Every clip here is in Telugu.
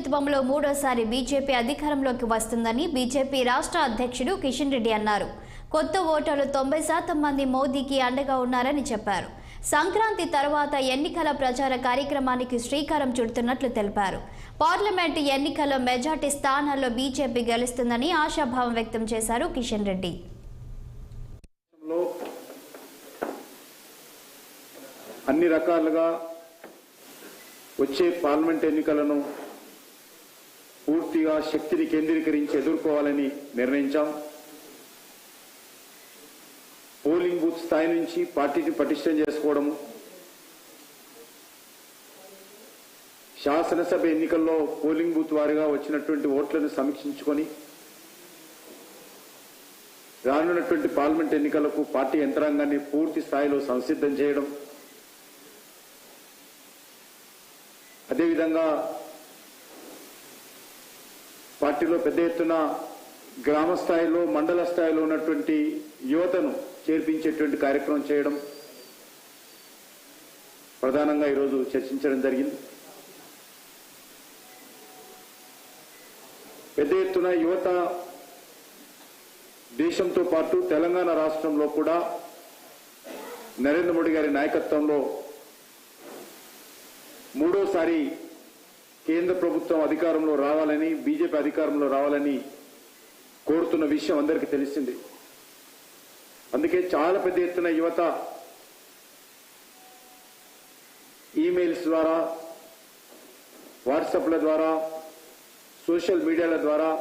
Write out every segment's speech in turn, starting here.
నేతృత్వంలో మూడోసారి బీజేపీ అధికారంలోకి వస్తుందని బీజేపీ రాష్ట్ర అధ్యక్షుడు కిషన్ రెడ్డి అన్నారు. కొత్త ఓటర్లు 90% మంది మోదీకి అండగా ఉన్నారని చెప్పారు. సంక్రాంతి తర్వాత ఎన్నికల ప్రచార కార్యక్రమానికి శ్రీకారం చుడుతున్నట్లు తెలిపారు. పార్లమెంటు ఎన్నికల్లో మెజార్టీ స్థానాల్లో బీజేపీ గెలుస్తుందని ఆశాభావం వ్యక్తం చేశారు కిషన్ రెడ్డి. అన్ని రకాలుగా వచ్చే పార్లమెంట్ ఎన్నికలను పూర్తిగా శక్తిని కేంద్రీకరించి ఎదుర్కోవాలని నిర్ణయించాం. పోలింగ్ బూత్ స్థాయి నుంచి పార్టీని పటిష్టం చేసుకోవడం, శాసనసభ ఎన్నికల్లో పోలింగ్ బూత్ వారిగా వచ్చినటువంటి ఓట్లను సమీక్షించుకొని రానున్నటువంటి పార్లమెంట్ ఎన్నికలకు పార్టీ యంత్రాంగాన్ని పూర్తి స్థాయిలో సంసిద్ధం చేయడం, అదేవిధంగా పార్టీలో పెద్ద ఎత్తున గ్రామ స్థాయిలో మండల స్థాయిలో ఉన్నటువంటి యువతను చేర్పించేటువంటి కార్యక్రమం చేయడం ప్రధానంగా ఈరోజు చర్చించడం జరిగింది. పెద్ద ఎత్తున యువత దేశంతో పాటు తెలంగాణ రాష్ట్రంలో కూడా నరేంద్ర మోడీ గారి నాయకత్వంలో మూడోసారి కేంద్ర ప్రభుత్వం అధికారంలో రావాలని, బీజేపీ అధికారంలో రావాలని కోరుతున్న విషయం అందరికీ తెలిసింది. అందుకే చాలా పెద్ద ఎత్తున యువత ఈమెయిల్స్ ద్వారా, వాట్సాప్ల ద్వారా, సోషల్ మీడియాల ద్వారా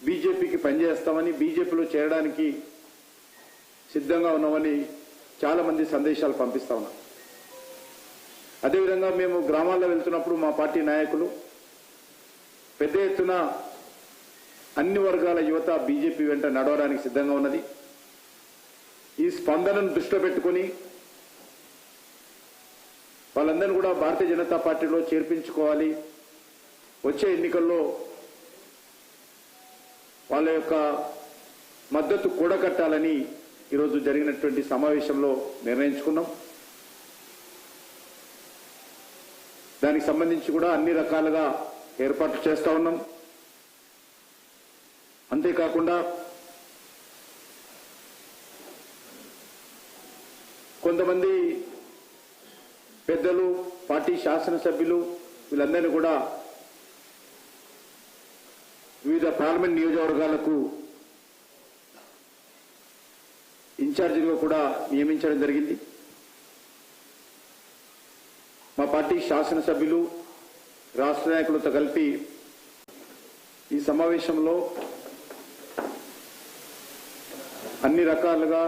బీజేపీకి పనిచేస్తామని, బీజేపీలో చేరడానికి సిద్ధంగా ఉన్నామని చాలా మంది సందేశాలు పంపిస్తా ఉన్నారు. అదేవిధంగా మేము గ్రామాల్లో వెళ్తున్నప్పుడు మా పార్టీ నాయకులు పెద్ద ఎత్తున అన్ని వర్గాల యువత బీజేపీ వెంట నడవడానికి సిద్ధంగా ఉన్నది. ఈ స్పందనను దృష్టిలో పెట్టుకుని వాళ్ళందరినీ కూడా భారతీయ జనతా పార్టీలో చేర్పించుకోవాలి, వచ్చే ఎన్నికల్లో వాళ్ళ యొక్క మద్దతు కూడగట్టాలని ఈరోజు జరిగినటువంటి సమావేశంలో నిర్ణయించుకున్నాం. దానికి సంబంధించి కూడా అన్ని రకాలుగా ఏర్పాట్లు చేస్తా ఉన్నాం. అంతేకాకుండా కొంతమంది పెద్దలు, పార్టీ శాసనసభ్యులు వీళ్ళందరినీ కూడా వివిధ పార్లమెంట్ నియోజకవర్గాలకు ఇన్ఛార్జీలుగా కూడా నియమించడం జరిగింది. మా పార్టీ శాసనసభ్యులు, రాష్ట్ర నాయకులతో కలిపి ఈ సమావేశంలో అన్ని రకాలుగా